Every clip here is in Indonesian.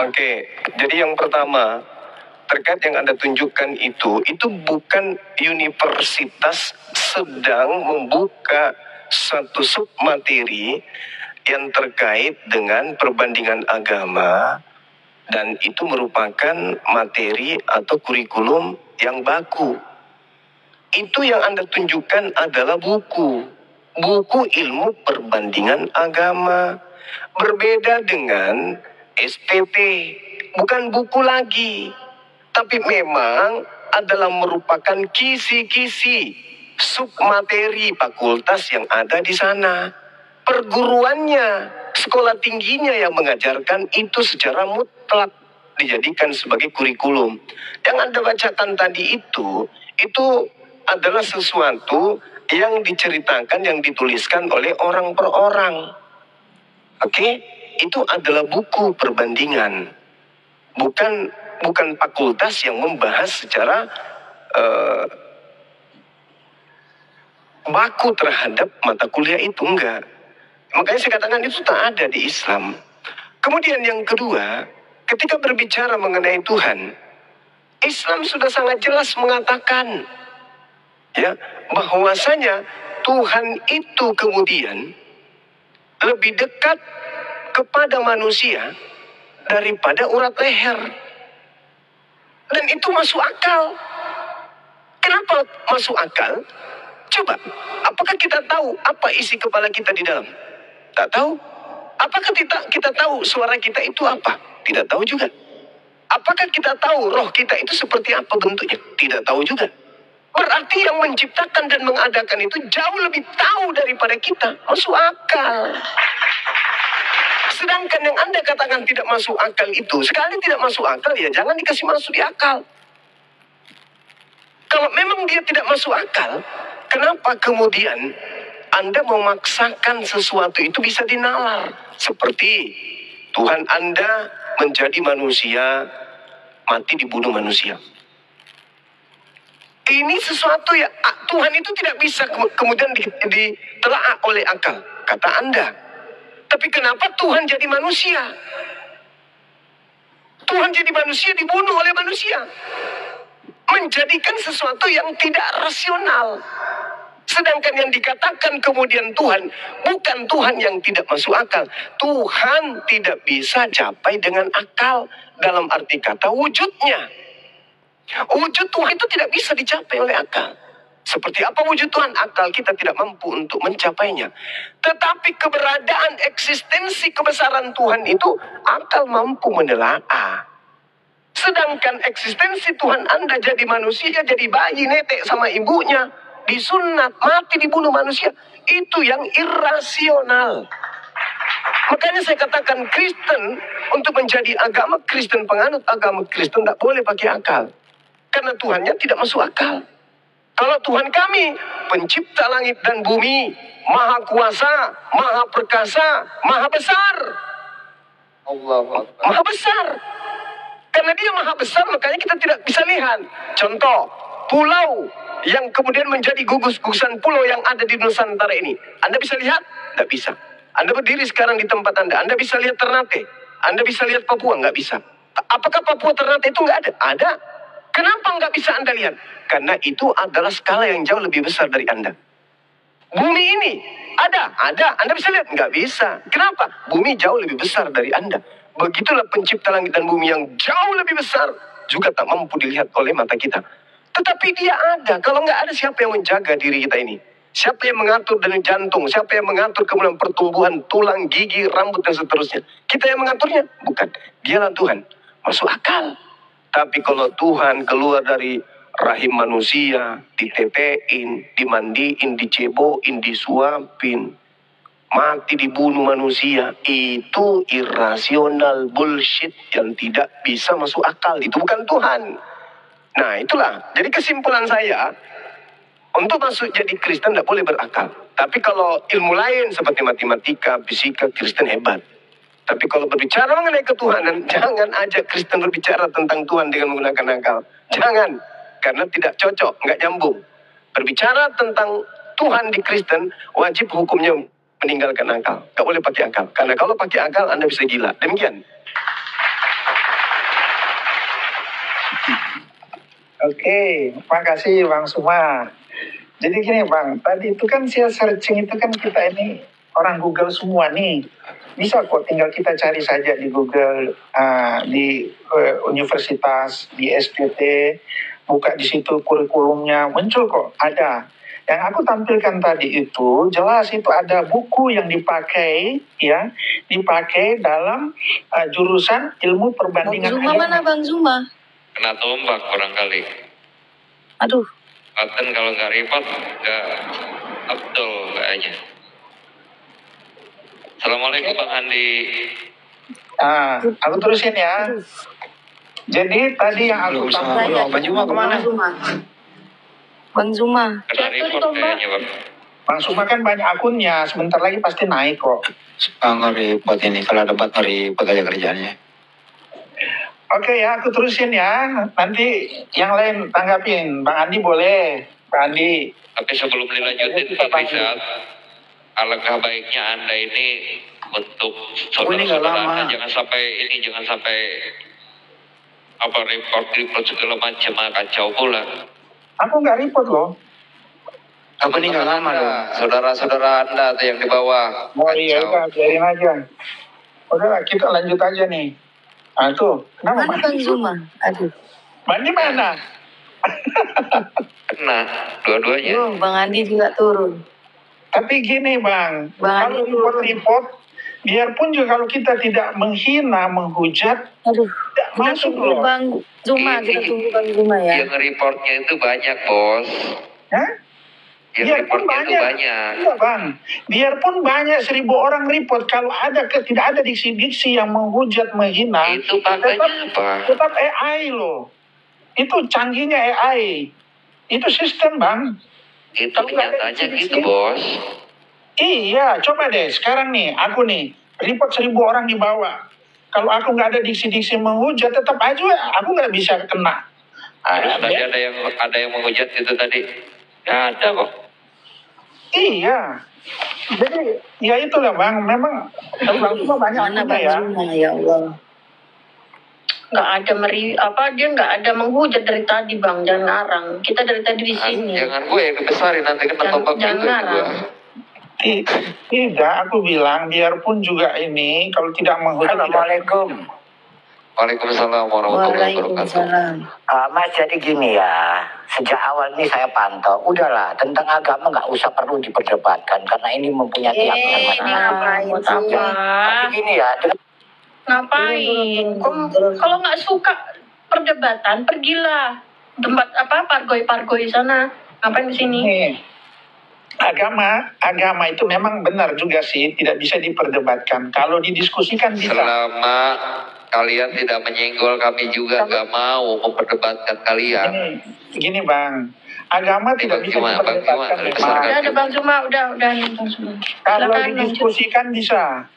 Oke, jadi yang pertama, terkait yang Anda tunjukkan itu bukan universitas sedang membuka satu submateri yang terkait dengan perbandingan agama, dan itu merupakan materi atau kurikulum yang baku. Itu yang Anda tunjukkan adalah buku ilmu perbandingan agama. Berbeda dengan SPP, bukan buku lagi, tapi memang adalah merupakan kisi-kisi submateri fakultas yang ada di sana. Perguruannya, sekolah tingginya yang mengajarkan itu secara mutlak dijadikan sebagai kurikulum. Yang Anda bacakan tadi itu adalah sesuatu yang diceritakan, yang dituliskan oleh orang per orang. Oke, itu adalah buku perbandingan, bukan fakultas yang membahas secara baku terhadap mata kuliah itu, enggak. Makanya saya katakan itu tak ada di Islam. Kemudian yang kedua, ketika berbicara mengenai Tuhan, Islam sudah sangat jelas mengatakan, ya, bahwasanya Tuhan itu kemudian lebih dekat kepada manusia daripada urat leher. Dan itu masuk akal. Kenapa masuk akal? Coba, apakah kita tahu apa isi kepala kita di dalam? Tak tahu. Apakah kita tahu suara kita itu apa? Tidak tahu juga. Apakah kita tahu roh kita itu seperti apa bentuknya? Tidak tahu juga. Berarti yang menciptakan dan mengadakan itu jauh lebih tahu daripada kita. Masuk akal. Sedangkan yang Anda katakan tidak masuk akal itu, sekali tidak masuk akal, ya jangan dikasih masuk di akal. Kalau memang dia tidak masuk akal, kenapa kemudian Anda memaksakan sesuatu itu bisa dinalar? Seperti Tuhan Anda menjadi manusia, mati dibunuh manusia. Ini sesuatu ya, Tuhan itu tidak bisa kemudian ditelaah oleh akal, kata Anda. Tapi kenapa Tuhan jadi manusia? Tuhan jadi manusia dibunuh oleh manusia. Menjadikan sesuatu yang tidak rasional. Sedangkan yang dikatakan kemudian Tuhan, bukan Tuhan yang tidak masuk akal. Tuhan tidak bisa capai dengan akal, dalam arti kata wujudnya. Wujud Tuhan itu tidak bisa dicapai oleh akal. Seperti apa wujud Tuhan? Akal kita tidak mampu untuk mencapainya. Tetapi keberadaan, eksistensi kebesaran Tuhan itu akal mampu menelaah. Sedangkan eksistensi Tuhan Anda jadi manusia, jadi bayi netek sama ibunya, disunat, mati dibunuh manusia, itu yang irasional. Makanya saya katakan Kristen, untuk menjadi agama Kristen, penganut agama Kristen, tidak boleh pakai akal. Karena Tuhannya tidak masuk akal. Kalau Tuhan kami, pencipta langit dan bumi, maha kuasa, maha perkasa, maha besar. Maha besar. Karena dia maha besar, makanya kita tidak bisa lihat. Contoh, pulau yang kemudian menjadi gugus-gugusan pulau yang ada di Nusantara ini. Anda bisa lihat? Tidak bisa. Anda berdiri sekarang di tempat Anda bisa lihat Ternate. Anda bisa lihat Papua? Nggak bisa. Apakah Papua Ternate itu nggak ada? Ada. Kenapa nggak bisa Anda lihat? Karena itu adalah skala yang jauh lebih besar dari Anda. Bumi ini ada. Anda bisa lihat? Nggak bisa. Kenapa? Bumi jauh lebih besar dari Anda. Begitulah pencipta langit dan bumi yang jauh lebih besar juga tak mampu dilihat oleh mata kita. Tetapi dia ada. Kalau nggak ada, siapa yang menjaga diri kita ini? Siapa yang mengatur dari jantung? Siapa yang mengatur kemudian pertumbuhan tulang, gigi, rambut, dan seterusnya? Kita yang mengaturnya? Bukan. Dialah Tuhan. Masuk akal. Tapi kalau Tuhan keluar dari rahim manusia, ditetein, dimandiin, diceboin, disuapin, mati dibunuh manusia, itu irasional, bullshit yang tidak bisa masuk akal. Itu bukan Tuhan. Nah itulah, jadi kesimpulan saya, untuk masuk jadi Kristen tidak boleh berakal. Tapi kalau ilmu lain seperti matematika, fisika, Kristen hebat. Tapi kalau berbicara mengenai ketuhanan, jangan ajak Kristen berbicara tentang Tuhan dengan menggunakan akal. Jangan, karena tidak cocok, nggak nyambung. Berbicara tentang Tuhan di Kristen, wajib hukumnya meninggalkan akal. Nggak boleh pakai akal. Karena kalau pakai akal, Anda bisa gila. Demikian. Oke, makasih Bang Suma. Jadi gini Bang, tadi itu kan saya searching itu kan kita ini orang Google semua nih. Bisa kok tinggal kita cari saja di Google, di universitas, di SPT, buka di situ kurikulumnya, muncul kok, ada. Yang aku tampilkan tadi itu jelas itu ada buku yang dipakai ya, dipakai dalam jurusan ilmu Bang perbandingan Zuma agama. mana Bang Zuma? Kena tombak barangkali. Aduh, Klaten kalau nggak repot nggak Abdul kayaknya. Assalamualaikum Bang Andi. Aku terusin ya. Jadi tadi yang aku tampilkan. Bang Zuma kemana? Bang Zuma. Kena report kayaknya Bang. Bang Suma kan banyak akunnya, sebentar lagi pasti naik kok. Nggak repot ini, kalau debat nggak repot aja kerjanya. Oke ya, aku terusin ya. Nanti yang lain tanggapin. Bang Andi boleh. Bang Andi. Tapi sebelum dilanjutin Bang Rizal, alangkah baiknya Anda ini untuk saudara-saudara Anda jangan sampai report segala macam kacau pula. Aku nggak report loh. Apa nih nggak lama dong? Saudara-saudara Anda tuh yang di bawah. Oh iya, udah biarin aja. Udah kita lanjut aja nih. Tuh, kenapa Mana Bang Zuma? Aduh. Bang di mana? Kena dua-duanya. Bang Andi juga turun. Tapi gini Bang, Bang kalau Andi report, biarpun juga kalau kita tidak menghina, menghujat, Aduh. tidak Kita masuk tunggu loh. Bang Zuma, kita tunggu Bang Zuma ya. Yang reportnya itu banyak bos. Hah? Yang Biarpun reportnya itu banyak. Iya Bang, biarpun banyak 1.000 orang report, kalau tidak ada diksi-diksi yang menghujat, menghina, Itu makanya apa? tetap AI loh. Itu canggihnya AI. Itu sistem Bang. Itu Kalau nggak ada kenyataannya diksi-diksi, gitu bos. Iya, coba deh sekarang nih, aku nih report 1.000 orang di bawah. Kalau aku nggak ada diksi-diksi menghujat, tetap aja aku nggak bisa kena. Terus tadi ada yang menghujat itu tadi. Nggak ada kok. Iya. Jadi ya itulah Bang, memang Bang Zuma banyak Mana akunnya Bang ya. Zuma ya Allah. Nggak ada dia nggak ada menghujat dari tadi Bang, jangan ngarang. Kita dari tadi di sini. Jangan gue yang kebesarin nanti kena tombak Jangan juga ngarang. gue. Tidak, aku bilang biarpun juga ini kalau tidak menghujat. Assalamualaikum. Waalaikumsalam warahmatullahi wabarakatuh. Waalaikumsalam. Mas, jadi gini ya, sejak awal ini saya pantau, udahlah tentang agama nggak usah perlu diperdebatkan karena ini mempunyai keyakinan ngapain Buat sih? Tapi gini ya, Ngapain? Kalau nggak suka perdebatan, pergilah tempat pargoi sana. Ngapain di sini? Nih, agama itu memang benar juga sih, tidak bisa diperdebatkan. Kalau didiskusikan bisa. Selama kalian tidak menyenggol kami juga nggak mau memperdebatkan kalian. Gini Bang, agama tidak bisa diperdebatkan. Udah ada Bang Zuma, udah nih Bang Zuma. Kalau Silakan, didiskusikan bisa.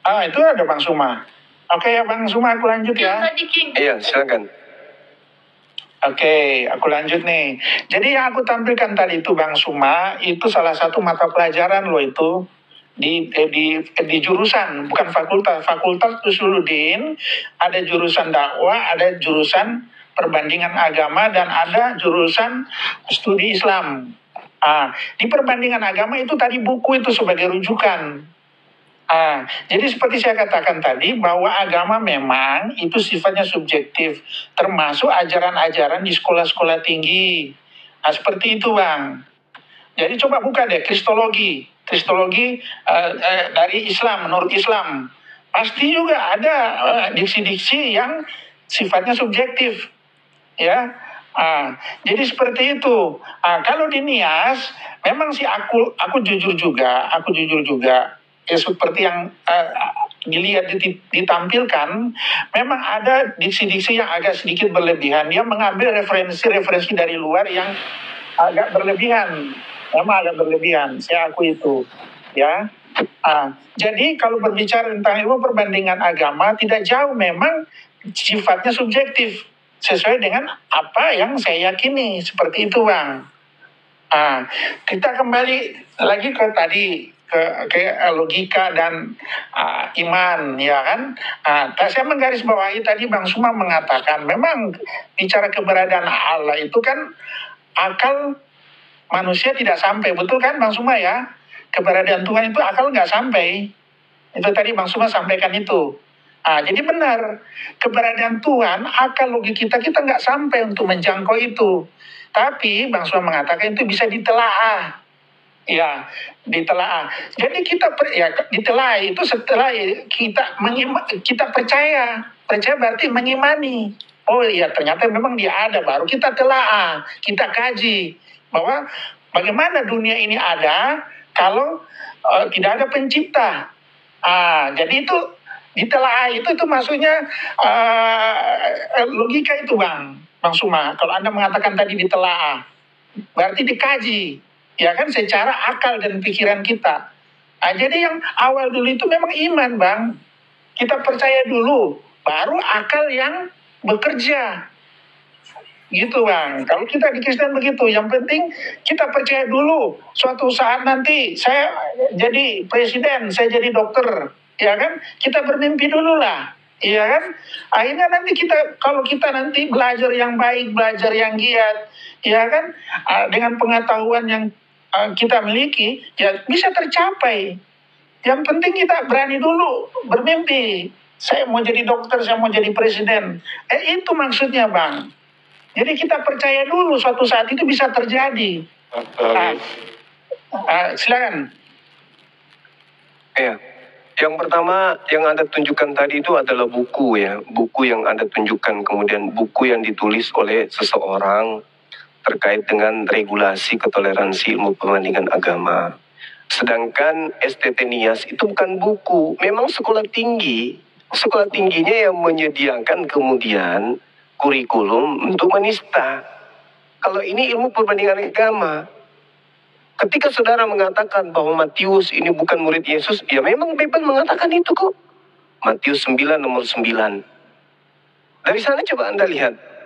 Itu ada Bang Zuma. Oke ya Bang Zuma, aku lanjut ya. Tadi King. Iya, silakan. Oke, aku lanjut nih. Jadi yang aku tampilkan tadi itu Bang Zuma, itu salah satu mata pelajaran loh itu. Di jurusan, bukan fakultas. Fakultas Usuluddin, ada jurusan dakwah, ada jurusan perbandingan agama, dan ada jurusan studi Islam. Di perbandingan agama itu tadi buku itu sebagai rujukan. Jadi seperti saya katakan tadi, bahwa agama memang itu sifatnya subjektif, termasuk ajaran-ajaran di sekolah-sekolah tinggi. Seperti itu Bang. Jadi coba buka deh Kristologi dari Islam, menurut Islam. Pasti juga ada diksi-diksi yang sifatnya subjektif. Ya, jadi seperti itu. Kalau di NIAS, memang sih aku jujur juga, ya seperti yang dilihat ditampilkan, memang ada diksi-diksi yang agak sedikit berlebihan. Dia mengambil referensi dari luar yang agak berlebihan. Memang agak berlebihan, saya akui itu, ya. Jadi kalau berbicara tentang ilmu perbandingan agama, tidak jauh, memang sifatnya subjektif, sesuai dengan apa yang saya yakini, seperti itu Bang. Kita kembali lagi ke tadi, ke logika dan iman, ya kan? Saya menggarisbawahi tadi Bang Suma mengatakan memang bicara keberadaan Allah itu kan akal manusia tidak sampai, betul kan Bang Suma ya? Keberadaan Tuhan itu akal nggak sampai. Itu tadi Bang Suma sampaikan itu. Jadi benar, keberadaan Tuhan, akal logika kita nggak sampai untuk menjangkau itu. Tapi Bang Suma mengatakan itu bisa ditelaah. Ya, ditelaah. Jadi ditelaah itu setelah kita percaya. Percaya berarti mengimani. Oh iya, ternyata memang dia ada, baru kita telaah, kita kaji bahwa bagaimana dunia ini ada kalau tidak ada pencipta. Jadi itu ditelaah itu maksudnya logika itu Bang Suma. Kalau Anda mengatakan tadi ditelaah, berarti dikaji. Ya kan, secara akal dan pikiran kita. Jadi yang awal dulu itu memang iman Bang. Kita percaya dulu, baru akal yang bekerja. Gitu Bang. Kalau kita di Kristen begitu, yang penting kita percaya dulu. Suatu saat nanti saya jadi presiden, saya jadi dokter. Ya kan, kita bermimpi dulu lah. Iya kan, akhirnya nanti kalau kita nanti belajar yang baik, belajar yang giat, ya kan, dengan pengetahuan yang kita miliki, ya bisa tercapai. Yang penting kita berani dulu bermimpi. Saya mau jadi dokter, saya mau jadi presiden. Itu maksudnya Bang. Jadi kita percaya dulu suatu saat itu bisa terjadi. Silakan. Ya, yang pertama yang Anda tunjukkan tadi itu adalah buku ya. Buku yang Anda tunjukkan, kemudian buku yang ditulis oleh seseorang terkait dengan regulasi ketoleransi ilmu perbandingan agama. Sedangkan STT Nias itu bukan buku, memang sekolah tinggi. Sekolah tingginya yang menyediakan kemudian kurikulum untuk menista. Kalau ini ilmu perbandingan agama. Ketika saudara mengatakan bahwa Matius ini bukan murid Yesus, ya memang Bible mengatakan itu kok. Matius 9 nomor 9. Dari sana coba Anda lihat.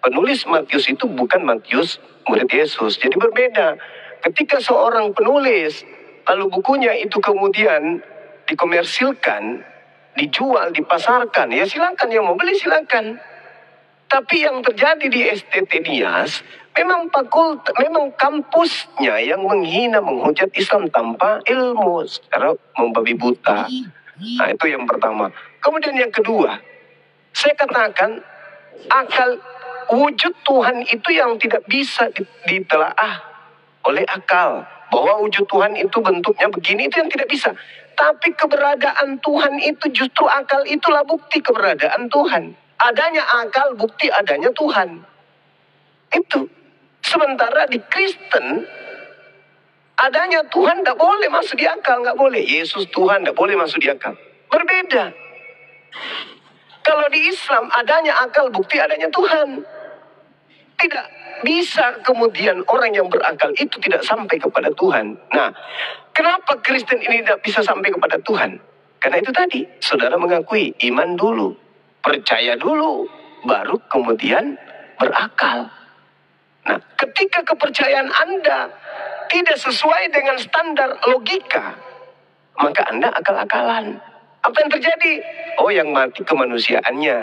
Penulis Matius itu bukan Matius murid Yesus. Jadi berbeda. Ketika seorang penulis, lalu bukunya itu kemudian dikomersilkan, dijual, dipasarkan, ya silakan, yang mau beli silakan. Tapi yang terjadi di STT Nias, memang kampusnya yang menghina, menghujat Islam tanpa ilmu, secara membabi buta. Nah, itu yang pertama. Kemudian yang kedua, saya katakan akal wujud Tuhan itu yang tidak bisa ditelaah oleh akal. Bahwa wujud Tuhan itu bentuknya begini, itu yang tidak bisa. Tapi keberadaan Tuhan itu justru akal itulah bukti keberadaan Tuhan. Adanya akal, bukti adanya Tuhan. Itu. Sementara di Kristen, adanya Tuhan tidak boleh masuk di akal, nggak boleh. Yesus Tuhan tidak boleh masuk di akal. Berbeda. Kalau di Islam adanya akal, bukti adanya Tuhan. Tidak bisa kemudian orang yang berakal itu tidak sampai kepada Tuhan. Nah, kenapa Kristen ini tidak bisa sampai kepada Tuhan? Karena itu tadi, saudara mengakui iman dulu, percaya dulu, baru kemudian berakal. Nah, ketika kepercayaan Anda tidak sesuai dengan standar logika, maka Anda akal-akalan. Apa yang terjadi? Oh, yang mati kemanusiaannya.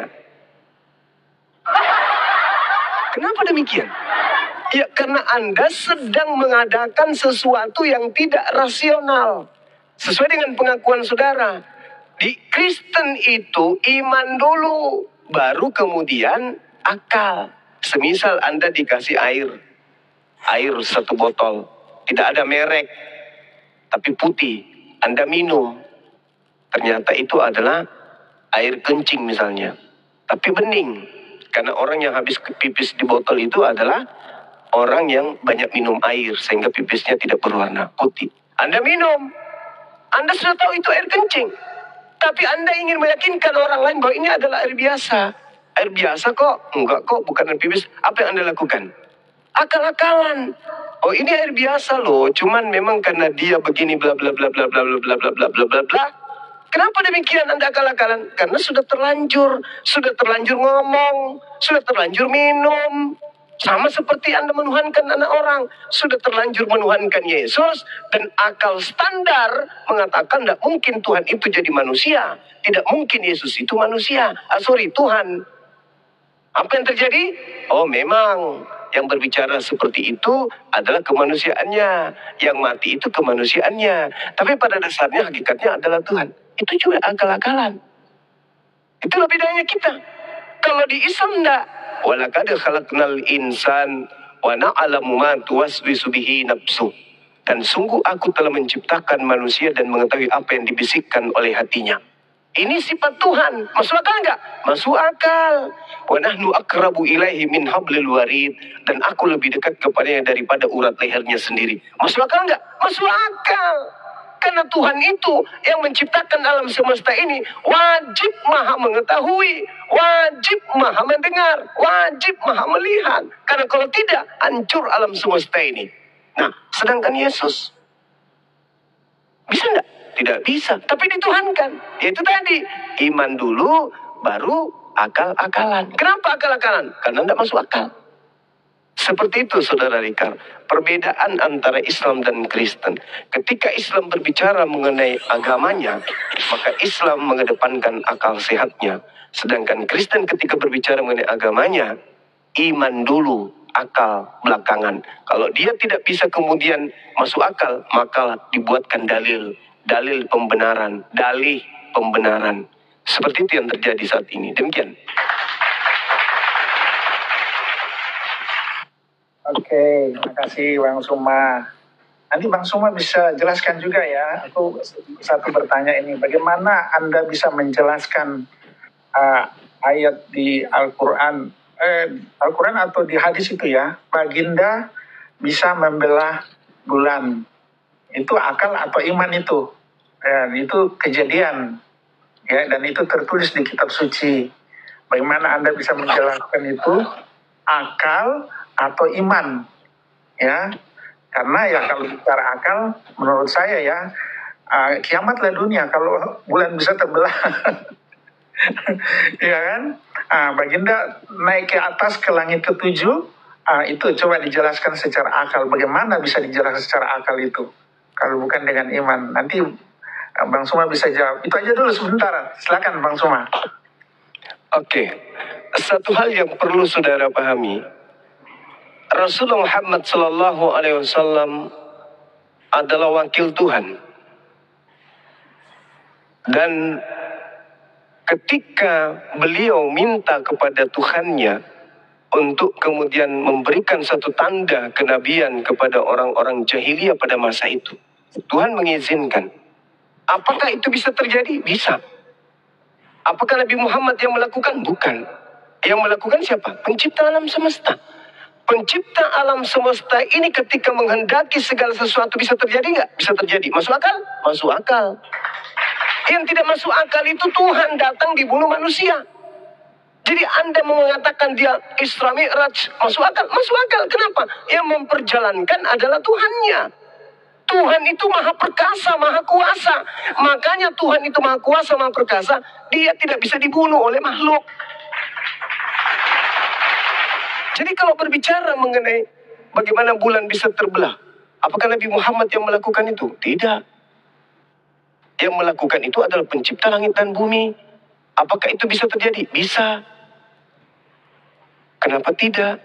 Kenapa demikian? Ya, karena Anda sedang mengadakan sesuatu yang tidak rasional. Sesuai dengan pengakuan saudara. Di Kristen itu iman dulu, baru kemudian akal. Semisal Anda dikasih air 1 botol, tidak ada merek, tapi putih, Anda minum. Ternyata itu adalah air kencing misalnya, tapi bening. Karena orang yang habis pipis di botol itu adalah orang yang banyak minum air, sehingga pipisnya tidak berwarna putih. Anda minum, Anda sudah tahu itu air kencing. Tapi Anda ingin meyakinkan orang lain bahwa ini adalah air biasa. Air biasa kok? Enggak kok, bukan air pipis. Apa yang Anda lakukan? Akal-akalan. Oh, ini air biasa loh, cuman memang karena dia begini bla bla bla bla bla bla bla bla bla bla bla bla. Kenapa demikian Anda akal-akalan? Karena sudah terlanjur ngomong, sudah terlanjur minum. Sama seperti Anda menuhankan anak orang, sudah terlanjur menuhankan Yesus, dan akal standar mengatakan tidak mungkin Tuhan itu jadi manusia. Tidak mungkin Yesus itu manusia. Tuhan. Apa yang terjadi? Oh, memang yang berbicara seperti itu adalah kemanusiaannya. Yang mati itu kemanusiaannya. Tapi pada dasarnya hakikatnya adalah Tuhan. Itu juga akal-akalan. Itulah bedanya kita. Kalau di Islam enggak. Walaqad khalaqnal insan wa na'lamu ma tuwaswisu bihi nafsu. Dan sungguh aku telah menciptakan manusia dan mengetahui apa yang dibisikkan oleh hatinya. Ini sifat Tuhan. Masuk akal enggak? Masuk akal. Wa nahnu akrabu ilaihi min hablil warid. Dan aku lebih dekat kepadanya daripada urat lehernya sendiri. Masuk akal enggak? Masuk akal. Karena Tuhan itu yang menciptakan alam semesta ini wajib maha mengetahui, wajib maha mendengar, wajib maha melihat. Karena kalau tidak, hancur alam semesta ini. Nah, sedangkan Yesus bisa enggak? Tidak bisa, tapi dituhankan. Yaitu tadi, iman dulu, baru akal-akalan. Kenapa akal-akalan? Karena tidak masuk akal. Seperti itu, Saudara Rikar. Perbedaan antara Islam dan Kristen. Ketika Islam berbicara mengenai agamanya, maka Islam mengedepankan akal sehatnya. Sedangkan Kristen ketika berbicara mengenai agamanya, iman dulu, akal belakangan. Kalau dia tidak bisa kemudian masuk akal, maka dibuatkan dalil. Dalil pembenaran, dalih pembenaran. Seperti itu yang terjadi saat ini. Demikian. Oke, terima kasih Bang Suma. Nanti Bang Suma bisa jelaskan juga ya. Aku satu bertanya ini, bagaimana Anda bisa menjelaskan ayat di Al-Quran, Al-Quran atau di hadis itu ya, baginda bisa membelah bulan. Itu akal atau iman itu? Ya, itu kejadian. Ya, dan itu tertulis di kitab suci. Bagaimana Anda bisa menjelaskan itu akal atau iman? Ya, karena ya kalau bicara akal, menurut saya ya, kiamatlah dunia kalau bulan bisa terbelah. Ya kan? Baginda naik ke atas ke langit ketujuh, itu coba dijelaskan secara akal. Bagaimana bisa dijelaskan secara akal itu? Kalau bukan dengan iman. Nanti Bang Suma bisa jawab. Itu aja dulu sebentar. Silakan Bang Suma. Oke. Satu hal yang perlu saudara pahami. Rasulullah Muhammad SAW adalah wakil Tuhan. Dan ketika beliau minta kepada Tuhannya untuk kemudian memberikan satu tanda kenabian kepada orang-orang jahiliyah pada masa itu, Tuhan mengizinkan. Apakah itu bisa terjadi? Bisa. Apakah Nabi Muhammad yang melakukan? Bukan. Yang melakukan siapa? Pencipta alam semesta. Pencipta alam semesta ini ketika menghendaki segala sesuatu bisa terjadi nggak? Bisa terjadi. Masuk akal? Masuk akal. Yang tidak masuk akal itu Tuhan datang dibunuh manusia. Jadi Anda mengatakan dia Isra Mi'raj, masuk akal? Masuk akal. Kenapa? Yang memperjalankan adalah Tuhannya. Tuhan itu maha perkasa, maha kuasa. Makanya Tuhan itu maha kuasa, maha perkasa. Dia tidak bisa dibunuh oleh makhluk. Jadi kalau berbicara mengenai bagaimana bulan bisa terbelah, apakah Nabi Muhammad yang melakukan itu? Tidak. Yang melakukan itu adalah pencipta langit dan bumi. Apakah itu bisa terjadi? Bisa. Kenapa tidak?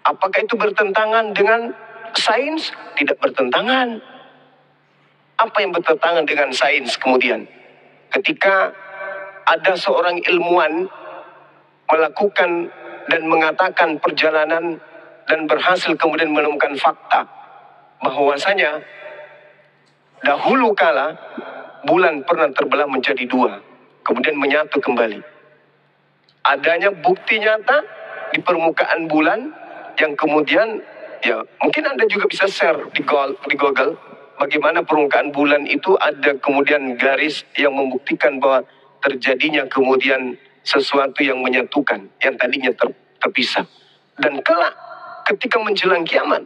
Apakah itu bertentangan dengan sains? Tidak bertentangan. Apa yang bertentangan dengan sains kemudian? Ketika ada seorang ilmuwan melakukan dan mengatakan perjalanan dan berhasil kemudian menemukan fakta bahwasanya dahulu kala bulan pernah terbelah menjadi dua, kemudian menyatu kembali. Adanya bukti nyata di permukaan bulan yang kemudian ya mungkin Anda juga bisa share di Google bagaimana permukaan bulan itu ada kemudian garis yang membuktikan bahwa terjadinya kemudian sesuatu yang menyatukan yang tadinya terpisah. Dan kelak ketika menjelang kiamat,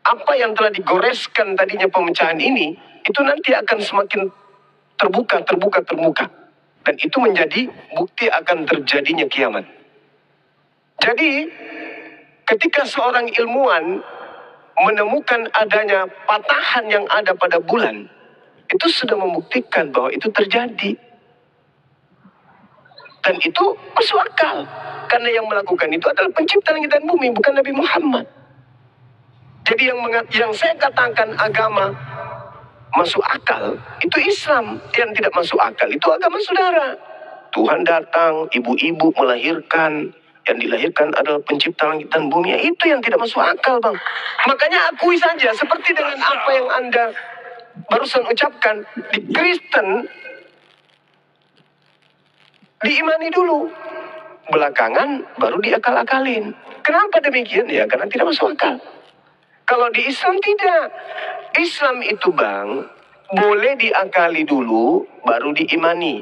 apa yang telah digoreskan tadinya pemecahan ini, itu nanti akan semakin terbuka. Dan itu menjadi bukti akan terjadinya kiamat. Jadi, Ketika seorang ilmuwan menemukan adanya patahan yang ada pada bulan, itu sudah membuktikan bahwa itu terjadi. Dan itu masuk akal. Karena yang melakukan itu adalah pencipta langit dan bumi, bukan Nabi Muhammad. Jadi yang saya katakan agama masuk akal, itu Islam. Yang tidak masuk akal, itu agama saudara. Tuhan datang, ibu-ibu melahirkan. Yang dilahirkan adalah pencipta langit dan bumi. Itu yang tidak masuk akal, Bang. Makanya akui saja, seperti dengan apa yang Anda barusan ucapkan, di Kristen diimani dulu, belakangan baru diakal-akalin. Kenapa demikian? Ya karena tidak masuk akal. Kalau di Islam tidak. Islam itu, Bang, boleh diakali dulu baru diimani.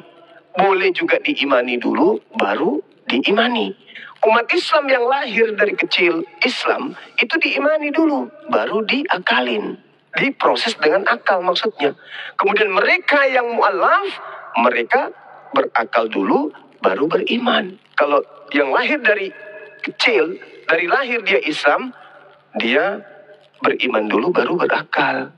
Boleh juga diimani dulu baru diimani. Umat Islam yang lahir dari kecil Islam itu diimani dulu baru diakalin. Diproses dengan akal maksudnya. Kemudian mereka yang mu'alaf, mereka berakal dulu baru beriman. Kalau yang lahir dari kecil, dari lahir dia Islam, dia beriman dulu baru berakal.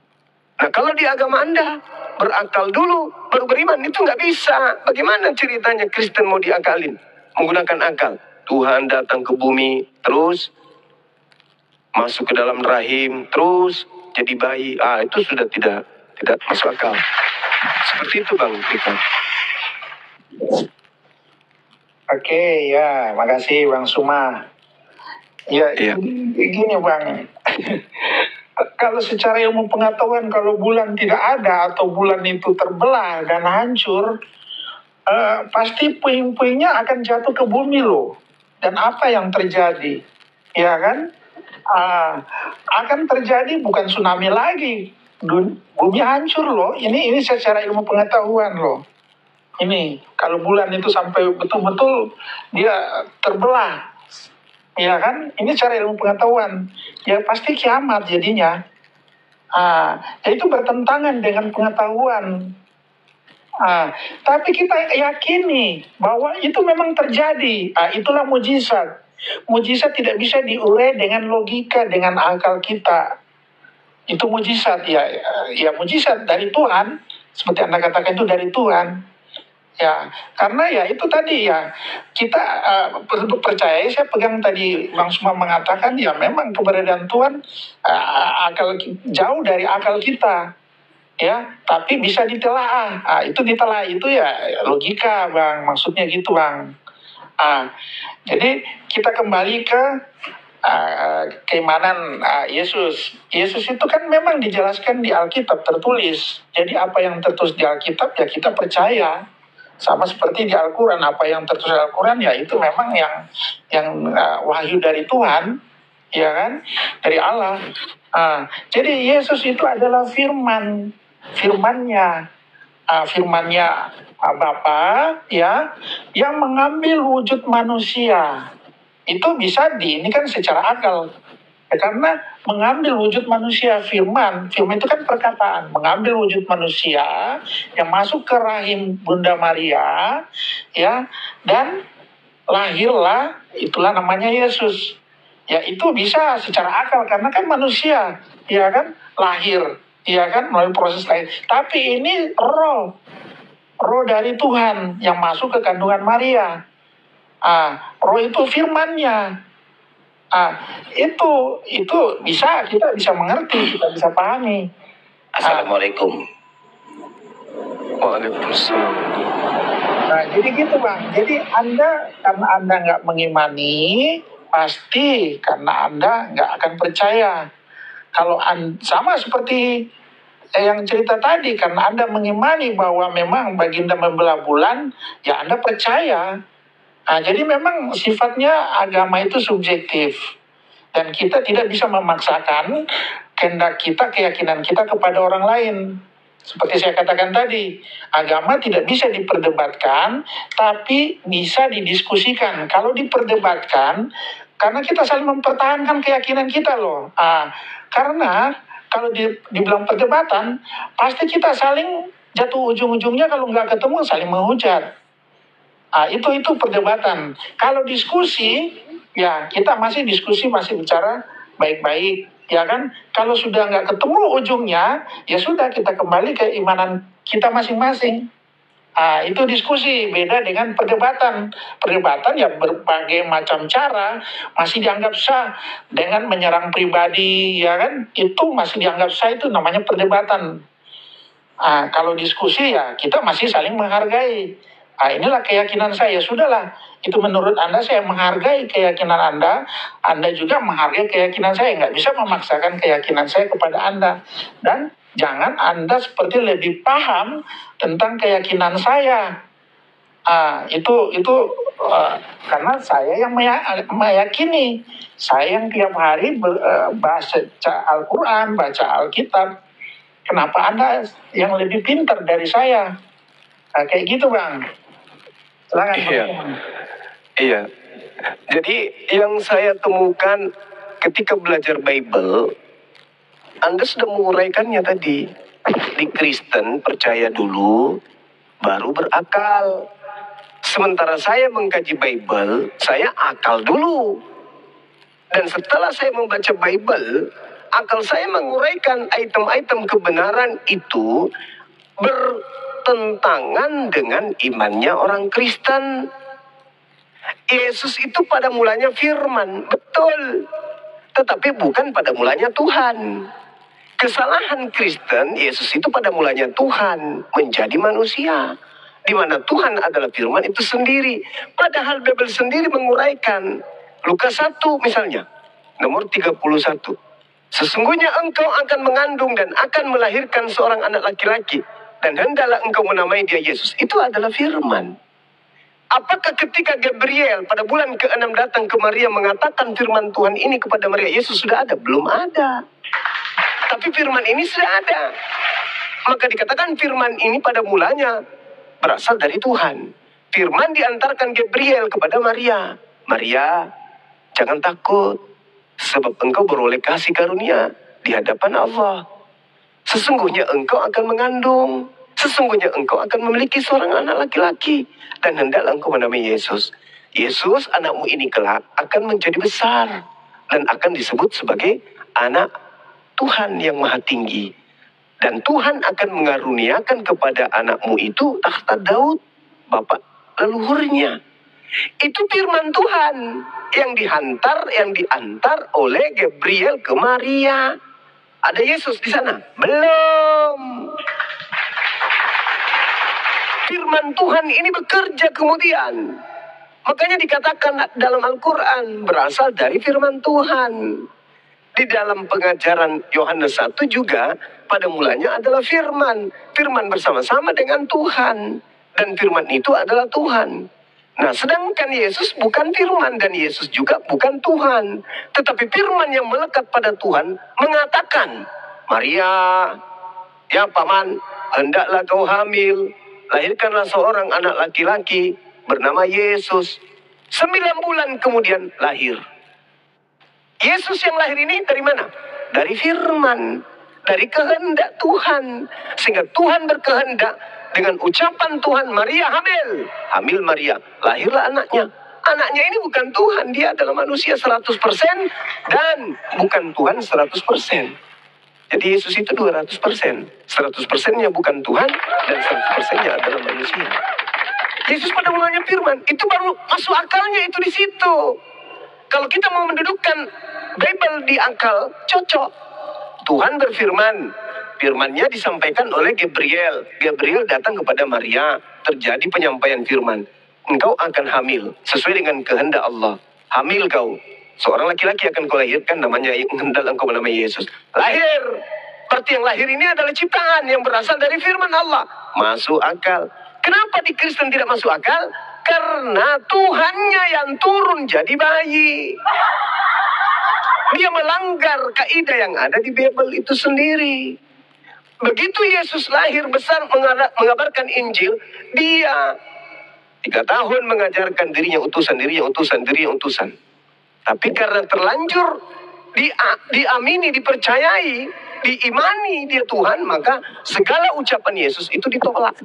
Nah kalau di agama Anda berakal dulu baru beriman, itu nggak bisa. Bagaimana ceritanya Kristen mau diakalin menggunakan akal? Tuhan datang ke bumi, terus masuk ke dalam rahim, terus jadi bayi. Itu sudah tidak masuk akal. Seperti itu, Bang Rika. Oke, ya, makasih Bang Suma. Ya, gini Bang. Kalau secara ilmu pengetahuan, kalau bulan tidak ada atau bulan itu terbelah dan hancur, pasti puing-puingnya akan jatuh ke bumi loh. Dan apa yang terjadi? Ya kan? Akan terjadi bukan tsunami lagi. Bumi hancur loh. Ini secara ilmu pengetahuan loh. Ini kalau bulan itu sampai betul-betul dia terbelah, ya kan? Ini cara ilmu pengetahuan. Ya pasti kiamat jadinya. Ya itu bertentangan dengan pengetahuan. Tapi kita yakini bahwa itu memang terjadi. Itulah mujizat. Mujizat tidak bisa diurai dengan logika, dengan akal kita. Itu mujizat ya mujizat dari Tuhan. Seperti Anda katakan itu dari Tuhan. Ya, karena ya itu tadi ya kita percaya. Saya pegang tadi Bang Suma mengatakan ya memang keberadaan Tuhan akal jauh dari akal kita. Ya, tapi bisa ditelaah. Itu ditelaah itu ya logika, Bang. Maksudnya gitu, Bang. Jadi kita kembali ke keimanan Yesus. Yesus itu kan memang dijelaskan di Alkitab tertulis. Jadi apa yang tertulis di Alkitab ya kita percaya. Sama seperti di Al-Quran, apa yang tertulis di Al-Quran ya itu memang yang wahyu dari Tuhan, ya kan, dari Allah. Jadi Yesus itu adalah firmannya Bapa ya yang mengambil wujud manusia. Itu bisa ini kan secara akal ya, karena mengambil wujud manusia, firman itu kan perkataan, mengambil wujud manusia yang masuk ke rahim Bunda Maria ya, dan lahirlah, itulah namanya Yesus. Ya itu bisa secara akal karena kan manusia ya kan, lahir ya kan, melalui proses lahir. Tapi ini roh dari Tuhan yang masuk ke kandungan Maria. Roh itu firmannya. Itu kita bisa mengerti, kita bisa pahami. Assalamualaikum. Waalaikumsalam. Nah, jadi gitu Bang. Jadi karena Anda nggak mengimani, pasti karena Anda nggak akan percaya. Kalau sama seperti yang cerita tadi, karena Anda mengimani bahwa memang baginda membelah bulan, ya Anda percaya. Jadi memang sifatnya agama itu subjektif. Dan kita tidak bisa memaksakan kehendak kita, keyakinan kita kepada orang lain. Seperti saya katakan tadi, agama tidak bisa diperdebatkan, tapi bisa didiskusikan. Kalau diperdebatkan, karena kita saling mempertahankan keyakinan kita loh. Karena kalau dibilang perdebatan, pasti kita saling jatuh ujung-ujungnya kalau nggak ketemu saling menghujat. Itu perdebatan. Kalau diskusi, ya kita masih diskusi, masih bicara baik-baik, ya kan? Kalau sudah nggak ketemu ujungnya, ya sudah kita kembali ke imanan kita masing-masing. Itu diskusi, beda dengan perdebatan. Perdebatan ya berbagai macam cara masih dianggap sah, dengan menyerang pribadi, ya kan? Itu masih dianggap sah, itu namanya perdebatan. Kalau diskusi ya kita masih saling menghargai. Inilah keyakinan saya, sudahlah. Itu menurut Anda, saya menghargai keyakinan Anda juga menghargai keyakinan saya. Nggak bisa memaksakan keyakinan saya kepada Anda. Dan jangan Anda seperti lebih paham tentang keyakinan saya. Karena saya yang meyakini. Saya yang tiap hari baca Al-Quran, baca Alkitab. Kenapa Anda yang lebih pintar dari saya? Kayak gitu, Bang. Silakan. Iya. Jadi yang saya temukan ketika belajar Bible, Anda sudah menguraikannya tadi. Di Kristen percaya dulu, baru berakal. Sementara saya mengkaji Bible, saya akal dulu. Dan setelah saya membaca Bible, akal saya menguraikan item-item kebenaran itu bertentangan dengan imannya orang Kristen. Yesus itu pada mulanya firman, betul. Tetapi bukan pada mulanya Tuhan. Kesalahan Kristen, Yesus itu pada mulanya Tuhan, menjadi manusia. Di mana Tuhan adalah firman itu sendiri. Padahal Bible sendiri menguraikan. Lukas 1 misalnya, nomor 31. Sesungguhnya engkau akan mengandung dan akan melahirkan seorang anak laki-laki. Dan hendaklah engkau menamai dia Yesus. Itu adalah firman. Apakah ketika Gabriel pada bulan ke-6 datang ke Maria mengatakan firman Tuhan ini kepada Maria, Yesus sudah ada? Belum ada. Tapi firman ini sudah ada. Maka dikatakan firman ini pada mulanya berasal dari Tuhan. Firman diantarkan Gabriel kepada Maria. Maria, jangan takut, sebab engkau beroleh kasih karunia di hadapan Allah. Sesungguhnya engkau akan mengandung. Sesungguhnya engkau akan memiliki seorang anak laki-laki. Dan hendaklah engkau menamai Yesus. Yesus, anakmu ini kelak akan menjadi besar. Dan akan disebut sebagai anak Tuhan yang maha tinggi. Dan Tuhan akan mengaruniakan kepada anakmu itu takhta Daud, bapak leluhurnya. Itu firman Tuhan yang diantar oleh Gabriel ke Maria. Ada Yesus di sana? Belum. Firman Tuhan ini bekerja kemudian. Makanya dikatakan dalam Al-Quran berasal dari firman Tuhan. Di dalam pengajaran Yohanes 1 juga pada mulanya adalah firman. Firman bersama-sama dengan Tuhan. Dan firman itu adalah Tuhan. Nah, sedangkan Yesus bukan firman dan Yesus juga bukan Tuhan. Tetapi firman yang melekat pada Tuhan mengatakan, Maria, ya paman, hendaklah kau hamil. Lahirkanlah seorang anak laki-laki bernama Yesus. 9 bulan kemudian lahir. Yesus yang lahir ini dari mana? Dari firman. Dari kehendak Tuhan. Sehingga Tuhan berkehendak dengan ucapan Tuhan, Maria hamil. Hamil Maria, lahirlah anaknya. Anaknya ini bukan Tuhan, dia adalah manusia 100% dan bukan Tuhan 100%. Jadi Yesus itu 200%. 100%-nya bukan Tuhan dan 100%-nya adalah manusia. Yesus pada mulanya firman, itu baru masuk akalnya itu di situ. Kalau kita mau mendudukkan Bible di akal, cocok. Tuhan berfirman, firman-Nya disampaikan oleh Gabriel. Gabriel datang kepada Maria, terjadi penyampaian firman. Engkau akan hamil sesuai dengan kehendak Allah. Hamil kau. Seorang laki-laki akan kau lahirkan, namanya hendak engkau menamai Yesus. Lahir. Berarti yang lahir ini adalah ciptaan yang berasal dari firman Allah. Masuk akal. Kenapa di Kristen tidak masuk akal? Karena Tuhannya yang turun jadi bayi. Dia melanggar kaidah yang ada di Bible itu sendiri. Begitu Yesus lahir besar mengabarkan Injil, dia 3 tahun mengajarkan dirinya utusan. Tapi karena terlanjur diamini, dipercayai, diimani dia Tuhan, maka segala ucapan Yesus itu ditolak.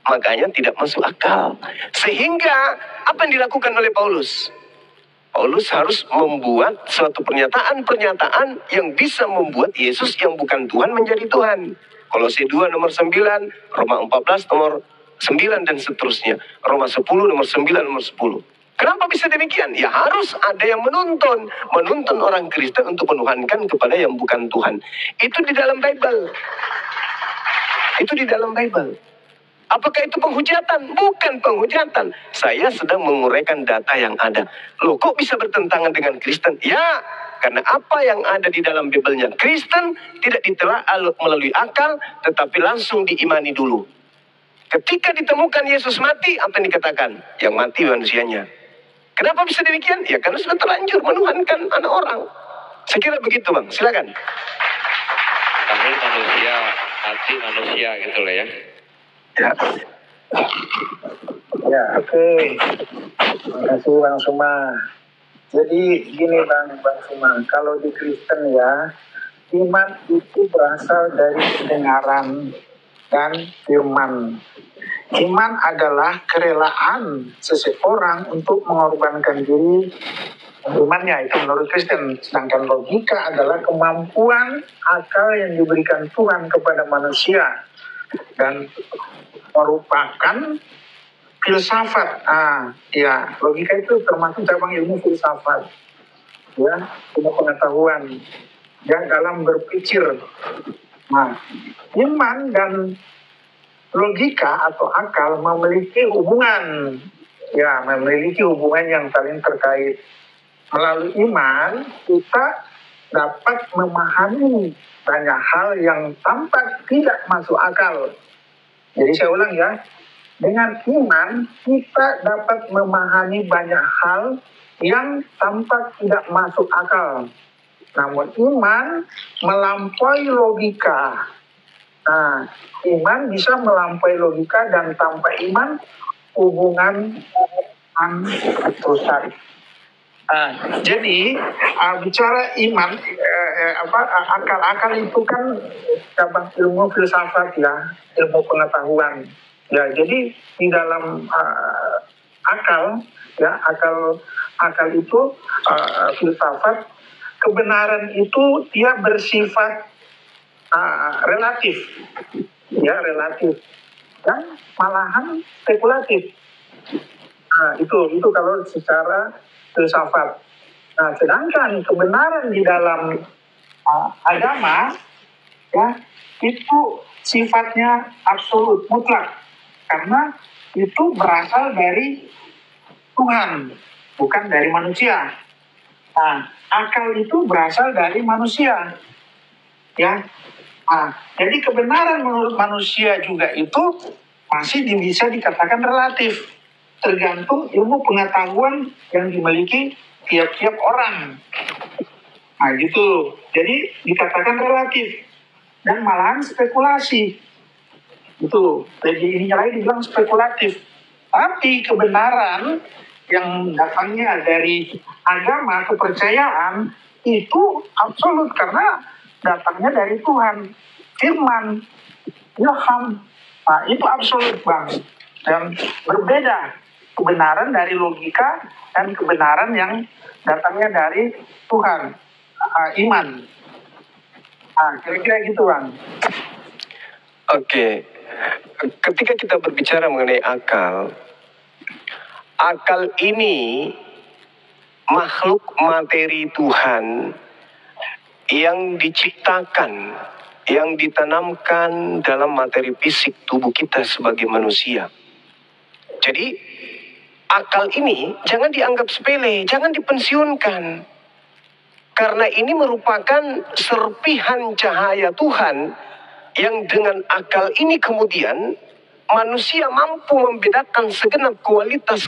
Makanya tidak masuk akal. Sehingga apa yang dilakukan oleh Paulus? Paulus harus membuat suatu pernyataan-pernyataan yang bisa membuat Yesus yang bukan Tuhan menjadi Tuhan. Kolose 2 nomor 9, Roma 14 nomor 9 dan seterusnya. Roma 10 nomor 9 nomor 10. Kenapa bisa demikian? Ya harus ada yang menuntun orang Kristen untuk menuhankan kepada yang bukan Tuhan. Itu di dalam Bible. Itu di dalam Bible. Apakah itu penghujatan? Bukan penghujatan. Saya sedang menguraikan data yang ada. Loh, kok bisa bertentangan dengan Kristen? Ya, karena apa yang ada di dalam Bible-nya Kristen tidak ditelaah melalui akal, tetapi langsung diimani dulu. Ketika ditemukan Yesus mati, apa yang dikatakan? Yang mati manusianya. Kenapa bisa demikian? Ya karena sudah terlanjur menuhankan anak orang. Saya kira begitu, Bang. Silakan. Kami manusia, hati manusia gitu lah ya. Ya. Ya, oke. Terima kasih Bang Suma. Jadi gini Bang Suma, kalau di Kristen ya, iman itu berasal dari pendengaran dan firman. Iman adalah kerelaan seseorang untuk mengorbankan diri imannya, itu menurut Kristen. Sedangkan logika adalah kemampuan akal yang diberikan Tuhan kepada manusia dan merupakan filsafat. Ya, logika itu termasuk cabang ilmu filsafat. Ya, ilmu pengetahuan yang dalam berpikir. Nah, iman dan logika atau akal memiliki hubungan. Ya, memiliki hubungan yang saling terkait. Melalui iman, kita dapat memahami banyak hal yang tampak tidak masuk akal. Jadi saya ulang ya, dengan iman kita dapat memahami banyak hal yang tampak tidak masuk akal. Namun iman melampaui logika. Nah, iman bisa melampaui logika dan tanpa iman hubungan rusak. Jadi bicara iman, akal itu kan cabang ilmu filsafat ya, ilmu pengetahuan. Ya, jadi di dalam akal itu filsafat, kebenaran itu dia bersifat relatif, ya relatif dan malahan spekulatif. Itu kalau secara filsafat. Nah, sedangkan kebenaran di dalam agama ya itu sifatnya absolut, mutlak, karena itu berasal dari Tuhan, bukan dari manusia. Nah, akal itu berasal dari manusia, ya. Jadi kebenaran menurut manusia juga itu masih bisa dikatakan relatif, tergantung ilmu pengetahuan yang dimiliki tiap-tiap orang. Nah gitu, jadi dikatakan relatif dan malahan spekulasi. Itu, jadi ini lagi dibilang spekulatif. Tapi kebenaran yang datangnya dari agama, kepercayaan itu absolut karena datangnya dari Tuhan, firman, ilham. Nah itu absolut Bang, dan berbeda kebenaran dari logika dan kebenaran yang datangnya dari Tuhan, iman. Kira-kira gitu Bang. Oke. Ketika kita berbicara mengenai akal ini makhluk materi Tuhan yang diciptakan, yang ditanamkan dalam materi fisik tubuh kita sebagai manusia. Jadi akal ini jangan dianggap sepele, jangan dipensiunkan. Karena ini merupakan serpihan cahaya Tuhan yang dengan akal ini kemudian manusia mampu membedakan segenap kualitas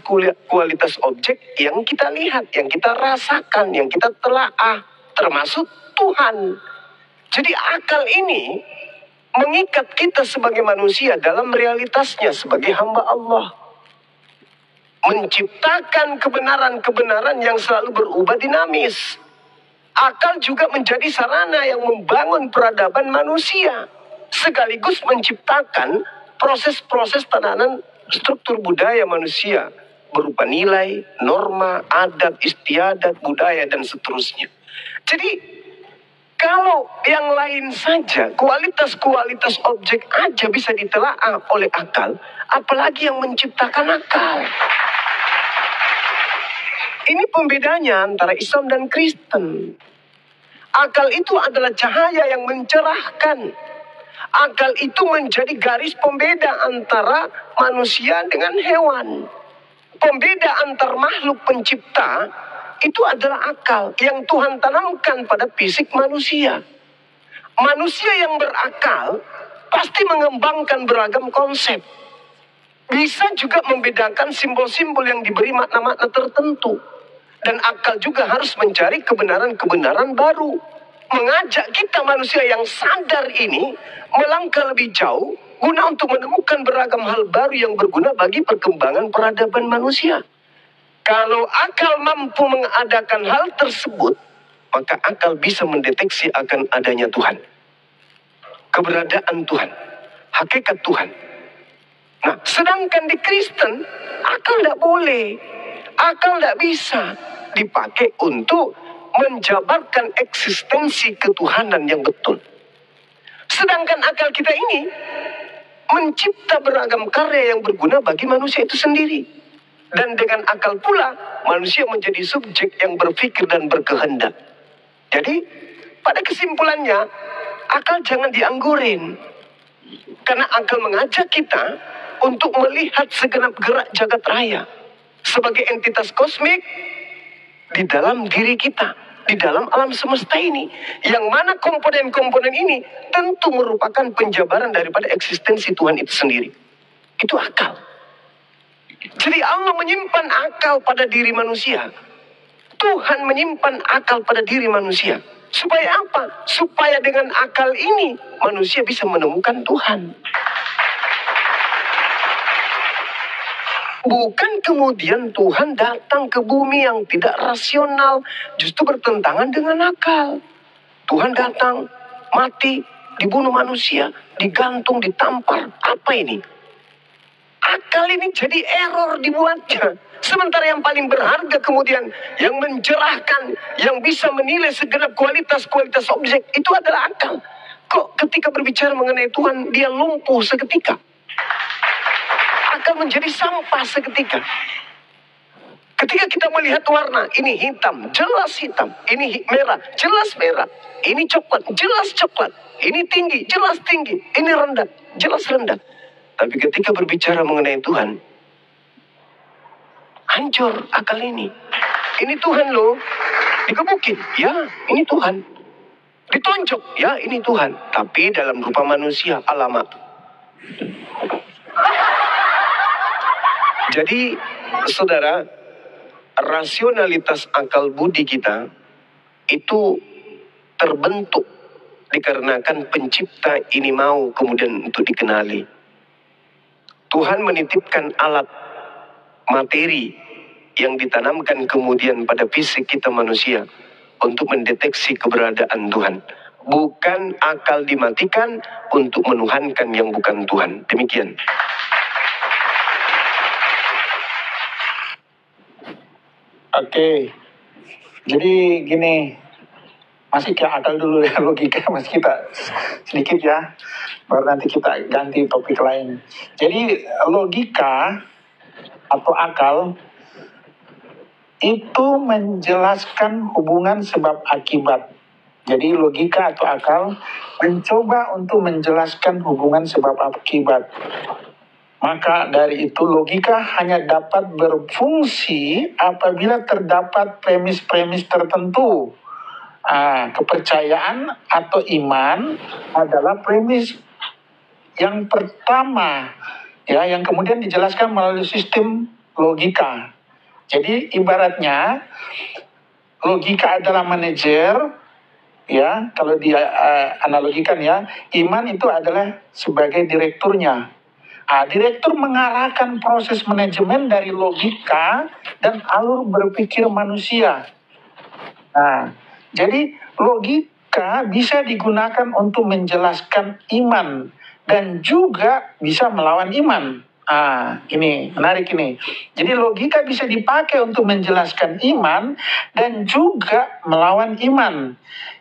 objek yang kita lihat, yang kita rasakan, yang kita telaah, termasuk Tuhan. Jadi akal ini mengikat kita sebagai manusia dalam realitasnya sebagai hamba Allah. Menciptakan kebenaran-kebenaran yang selalu berubah dinamis. Akal juga menjadi sarana yang membangun peradaban manusia, sekaligus menciptakan proses-proses tatanan struktur budaya manusia berupa nilai, norma, adat, istiadat, budaya, dan seterusnya. Jadi, kalau yang lain saja, kualitas-kualitas objek aja bisa ditelaah oleh akal, apalagi yang menciptakan akal. Ini pembedanya antara Islam dan Kristen. Akal itu adalah cahaya yang mencerahkan. Akal itu menjadi garis pembeda antara manusia dengan hewan. Pembeda antar makhluk pencipta itu adalah akal yang Tuhan tanamkan pada fisik manusia. Manusia yang berakal pasti mengembangkan beragam konsep. Bisa juga membedakan simbol-simbol yang diberi makna-makna tertentu. Dan akal juga harus mencari kebenaran-kebenaran baru. Mengajak kita manusia yang sadar ini melangkah lebih jauh guna untuk menemukan beragam hal baru yang berguna bagi perkembangan peradaban manusia. Kalau akal mampu mengadakan hal tersebut, maka akal bisa mendeteksi akan adanya Tuhan. Keberadaan Tuhan. Hakikat Tuhan. Nah, sedangkan di Kristen, akal tidak boleh. Akal tidak bisa dipakai untuk menjabarkan eksistensi ketuhanan yang betul. Sedangkan akal kita ini mencipta beragam karya yang berguna bagi manusia itu sendiri. Dan dengan akal pula, manusia menjadi subjek yang berpikir dan berkehendak. Jadi, pada kesimpulannya, akal jangan dianggurin. Karena akal mengajak kita untuk melihat segenap gerak jagat raya sebagai entitas kosmik di dalam diri kita, di dalam alam semesta ini, yang mana komponen-komponen ini tentu merupakan penjabaran daripada eksistensi Tuhan itu sendiri. Itu akal. Jadi Allah menyimpan akal pada diri manusia. Tuhan menyimpan akal pada diri manusia. Supaya apa? Supaya dengan akal ini manusia bisa menemukan Tuhan. Bukan kemudian Tuhan datang ke bumi yang tidak rasional, justru bertentangan dengan akal. Tuhan datang, mati, dibunuh manusia, digantung, ditampar. Apa ini? Akal ini jadi error dibuatnya. Sementara yang paling berharga kemudian, yang mencerahkan, yang bisa menilai segenap kualitas-kualitas objek, itu adalah akal. Kok ketika berbicara mengenai Tuhan, dia lumpuh seketika? Akan menjadi sampah seketika. Ketika kita melihat warna, ini hitam, jelas hitam. Ini merah, jelas merah. Ini coklat, jelas coklat. Ini tinggi, jelas tinggi. Ini rendah, jelas rendah. Tapi ketika berbicara mengenai Tuhan, hancur akal ini. Ini Tuhan loh. Dikebukin, ya ini Tuhan. Ditonjok, ya ini Tuhan. Tapi dalam rupa manusia, alamat. Jadi, saudara, rasionalitas akal budi kita itu terbentuk dikarenakan pencipta ini mau kemudian untuk dikenali. Tuhan menitipkan alat materi yang ditanamkan kemudian pada fisik kita manusia untuk mendeteksi keberadaan Tuhan. Bukan akal dimatikan untuk menuhankan yang bukan Tuhan. Demikian. Oke, jadi gini, masih ke akal dulu ya, logika masih kita sedikit ya, baru nanti kita ganti topik lain. Jadi logika atau akal itu menjelaskan hubungan sebab akibat. Jadi logika atau akal mencoba untuk menjelaskan hubungan sebab akibat. Maka dari itu logika hanya dapat berfungsi apabila terdapat premis-premis tertentu. Kepercayaan atau iman adalah premis yang pertama, ya, yang kemudian dijelaskan melalui sistem logika. Jadi ibaratnya logika adalah manajer, ya, kalau dia analogikan ya, iman itu adalah sebagai direkturnya. Direktur mengarahkan proses manajemen dari logika dan alur berpikir manusia. Nah, jadi logika bisa digunakan untuk menjelaskan iman dan juga bisa melawan iman. Ini menarik ini. Jadi logika bisa dipakai untuk menjelaskan iman dan juga melawan iman.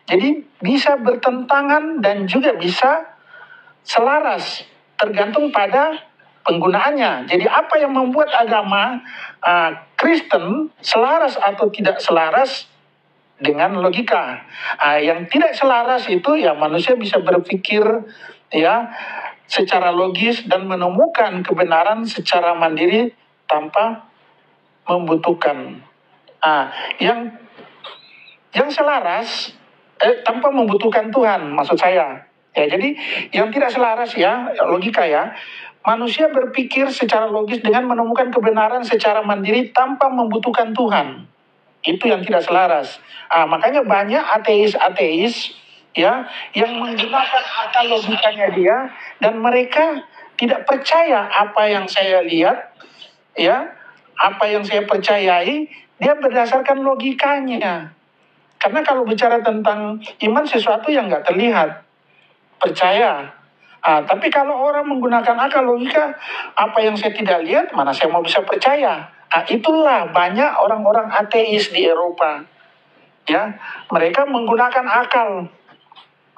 Jadi bisa bertentangan dan juga bisa selaras, tergantung pada penggunaannya. Jadi apa yang membuat agama Kristen selaras atau tidak selaras dengan logika. Yang tidak selaras itu ya manusia bisa berpikir ya secara logis dan menemukan kebenaran secara mandiri tanpa membutuhkan. Yang selaras tanpa membutuhkan Tuhan, maksud saya. Ya, jadi yang tidak selaras ya logika ya. Manusia berpikir secara logis dengan menemukan kebenaran secara mandiri tanpa membutuhkan Tuhan. Itu yang tidak selaras. Makanya banyak ateis ya yang menggunakan akal logikanya dia dan mereka tidak percaya apa yang saya lihat ya, apa yang saya percayai, dia berdasarkan logikanya. Karena kalau bicara tentang iman sesuatu yang nggak terlihat, percaya. Tapi kalau orang menggunakan akal logika, apa yang saya tidak lihat, mana saya mau bisa percaya. Itulah banyak orang-orang ateis di Eropa. Ya, mereka menggunakan akal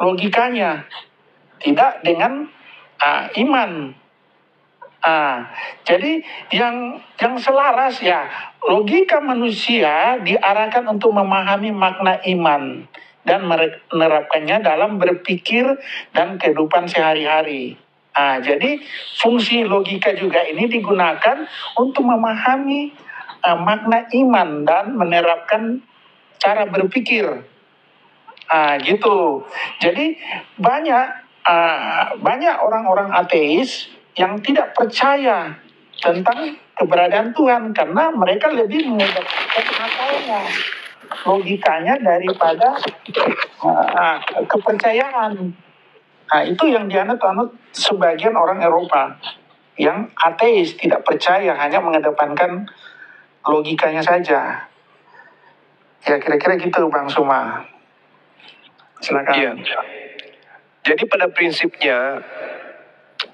logikanya, tidak dengan iman. Jadi yang selaras ya logika manusia diarahkan untuk memahami makna iman dan menerapkannya dalam berpikir dan kehidupan sehari-hari. Jadi fungsi logika juga ini digunakan untuk memahami makna iman dan menerapkan cara berpikir. Gitu. Jadi banyak orang-orang ateis yang tidak percaya tentang keberadaan Tuhan karena mereka lebih mengedepankan akalnya, logikanya daripada kepercayaan. Itu yang dianut sebagian orang Eropa yang ateis, tidak percaya, hanya mengedepankan logikanya saja. Ya kira-kira gitu Bang Suma. Silakan. Iya. Jadi pada prinsipnya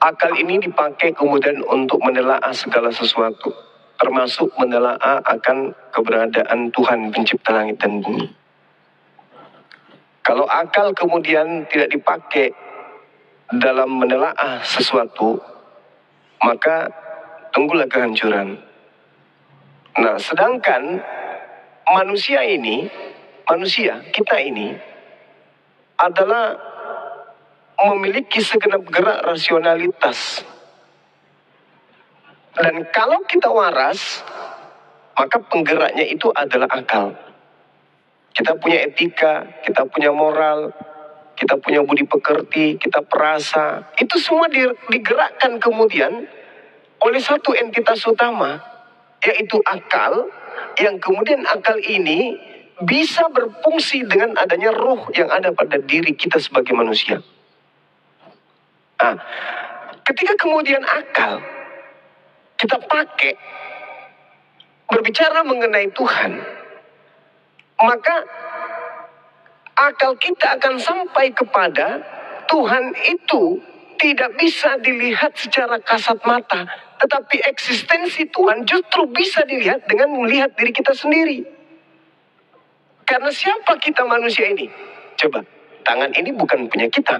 akal ini dipakai kemudian untuk menelaah segala sesuatu, termasuk menelaah akan keberadaan Tuhan pencipta langit dan bumi. Kalau akal kemudian tidak dipakai dalam menelaah sesuatu, maka tunggulah kehancuran. Nah, sedangkan kita ini adalah memiliki segenap gerak rasionalitas. Dan kalau kita waras, maka penggeraknya itu adalah akal. Kita punya etika, kita punya moral, kita punya budi pekerti, kita perasa. Itu semua digerakkan kemudian oleh satu entitas utama, yaitu akal, yang kemudian akal ini bisa berfungsi dengan adanya ruh yang ada pada diri kita sebagai manusia. Ketika kemudian akal kita pakai berbicara mengenai Tuhan, maka akal kita akan sampai kepada Tuhan itu tidak bisa dilihat secara kasat mata, tetapi eksistensi Tuhan justru bisa dilihat dengan melihat diri kita sendiri. Karena siapa kita manusia ini? Coba, tangan ini bukan punya kita.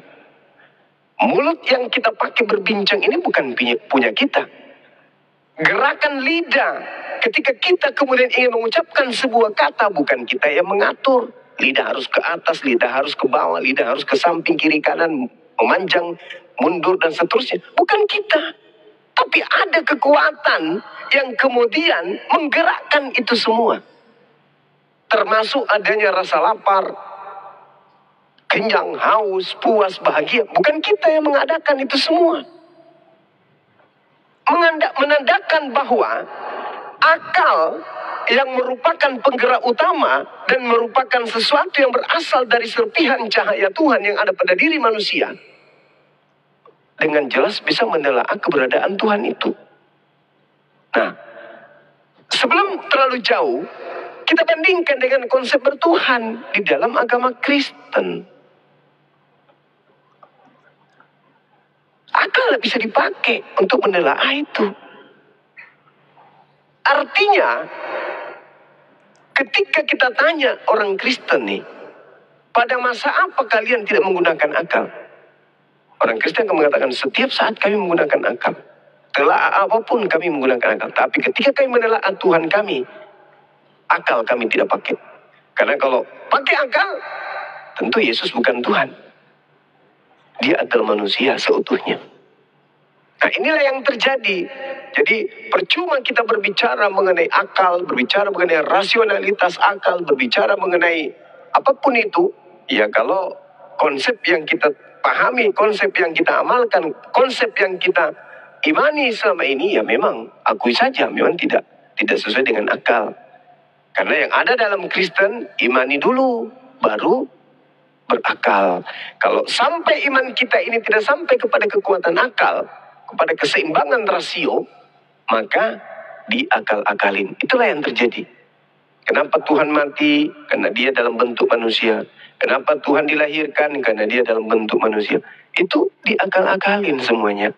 Mulut yang kita pakai berbincang ini bukan punya kita. Gerakan lidah, ketika kita kemudian ingin mengucapkan sebuah kata, bukan kita yang mengatur. Lidah harus ke atas, lidah harus ke bawah, lidah harus ke samping, kiri, kanan, memanjang, mundur, dan seterusnya. Bukan kita. Tapi ada kekuatan yang kemudian menggerakkan itu semua. Termasuk adanya rasa lapar, kenyang, haus, puas, bahagia. Bukan kita yang mengadakan itu semua. Menandakan bahwa akal yang merupakan penggerak utama dan merupakan sesuatu yang berasal dari serpihan cahaya Tuhan yang ada pada diri manusia, dengan jelas bisa menelaah keberadaan Tuhan itu. Nah, sebelum terlalu jauh, kita bandingkan dengan konsep bertuhan di dalam agama Kristen. Akal akal tidak bisa dipakai untuk menelaah itu. Artinya, ketika kita tanya orang Kristen nih, pada masa apa kalian tidak menggunakan akal? Orang Kristen akan mengatakan, setiap saat kami menggunakan akal. Telah apapun kami menggunakan akal. Tapi ketika kami menelaah Tuhan kami, akal kami tidak pakai. Karena kalau pakai akal, tentu Yesus bukan Tuhan. Dia adalah manusia seutuhnya. Nah, inilah yang terjadi. Jadi percuma kita berbicara mengenai akal, berbicara mengenai rasionalitas akal, berbicara mengenai apapun itu, ya kalau konsep yang kita pahami, konsep yang kita amalkan, konsep yang kita imani selama ini, ya memang akui saja, memang tidak sesuai dengan akal. Karena yang ada dalam Kristen, imani dulu, baru berakal. Kalau sampai iman kita ini tidak sampai kepada kekuatan akal, kepada keseimbangan rasio, maka diakal-akalin. Itulah yang terjadi. Kenapa Tuhan mati? Karena dia dalam bentuk manusia. Kenapa Tuhan dilahirkan? Karena dia dalam bentuk manusia. Itu diakal-akalin semuanya.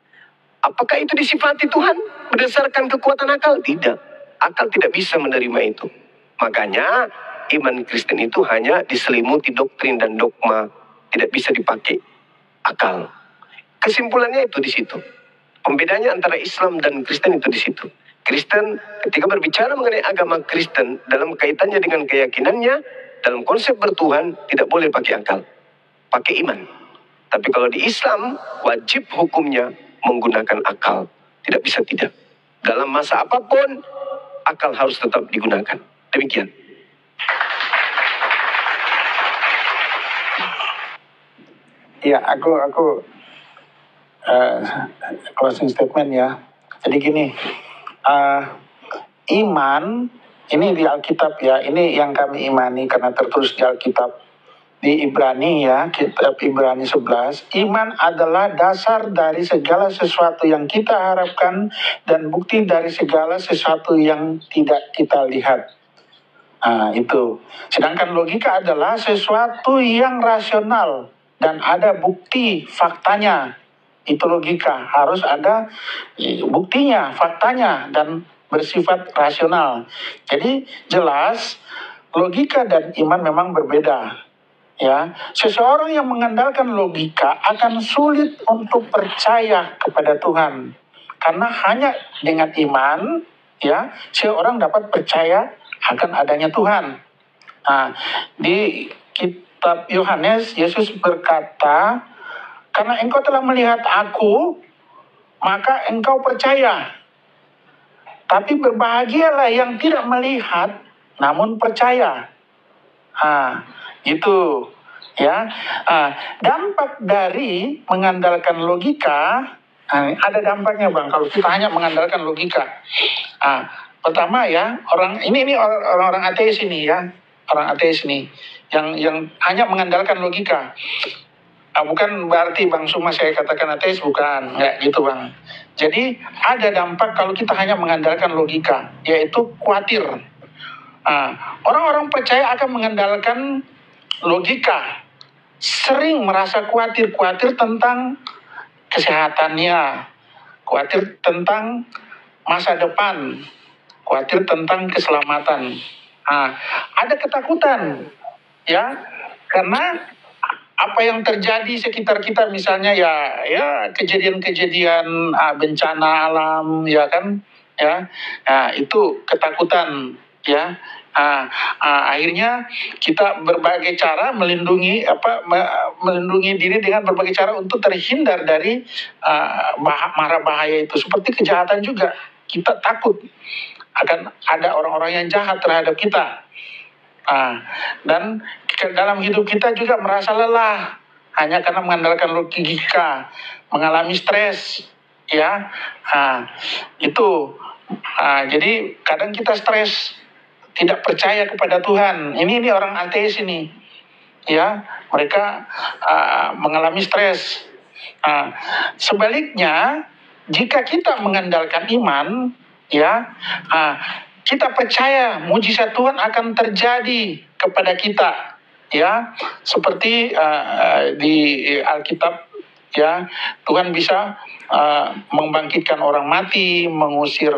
Apakah itu disifati Tuhan berdasarkan kekuatan akal? Tidak. Akal tidak bisa menerima itu. Makanya iman Kristen itu hanya diselimuti doktrin dan dogma. Tidak bisa dipakai akal. Kesimpulannya itu di situ. Pembedanya antara Islam dan Kristen itu di situ. Kristen ketika berbicara mengenai agama Kristen dalam kaitannya dengan keyakinannya, dalam konsep bertuhan tidak boleh pakai akal. Pakai iman. Tapi kalau di Islam wajib hukumnya menggunakan akal. Tidak bisa tidak. Dalam masa apapun akal harus tetap digunakan. Demikian. Ya, aku closing statement ya. Jadi gini, iman ini di Alkitab ya, ini yang kami imani karena tertulis di Alkitab di Ibrani ya, kitab Ibrani 11. Iman adalah dasar dari segala sesuatu yang kita harapkan dan bukti dari segala sesuatu yang tidak kita lihat. Nah, itu. Sedangkan logika adalah sesuatu yang rasional dan ada bukti faktanya. Itu logika, harus ada buktinya, faktanya, dan bersifat rasional. Jadi jelas logika dan iman memang berbeda. Ya, seseorang yang mengandalkan logika akan sulit untuk percaya kepada Tuhan. Karena hanya dengan iman, ya, seorang dapat percaya akan adanya Tuhan. Nah, di kitab Yohanes, Yesus berkata, karena engkau telah melihat aku, maka engkau percaya. Tapi berbahagialah yang tidak melihat, namun percaya. Itu. Ya. Dampak dari mengandalkan logika, ada dampaknya Bang, kalau kita hanya mengandalkan logika. Pertama ya, orang-orang ateis ini ya, orang ateis ini yang hanya mengandalkan logika. Bukan berarti Bang Suma saya katakan ateis, bukan, nggak gitu Bang. Jadi ada dampak kalau kita hanya mengandalkan logika, yaitu khawatir. Orang-orang percaya akan mengandalkan logika, sering merasa khawatir tentang kesehatannya, khawatir tentang masa depan, khawatir tentang keselamatan. Ada ketakutan, ya, karena apa yang terjadi sekitar kita, misalnya ya kejadian-kejadian bencana alam, ya kan, ya, itu ketakutan, ya. Akhirnya kita berbagai cara melindungi diri dengan berbagai cara untuk terhindar dari mara bahaya itu. Seperti kejahatan juga, kita takut akan ada orang-orang yang jahat terhadap kita. Dan dalam hidup kita juga merasa lelah hanya karena mengandalkan logika, mengalami stres, ya. Itu. Jadi kadang kita stres, tidak percaya kepada Tuhan. Ini orang ateis ini, ya, mereka mengalami stres. Sebaliknya, jika kita mengandalkan iman, ya, kita percaya mujizat Tuhan akan terjadi kepada kita, ya, seperti di Alkitab ya. Tuhan bisa membangkitkan orang mati, mengusir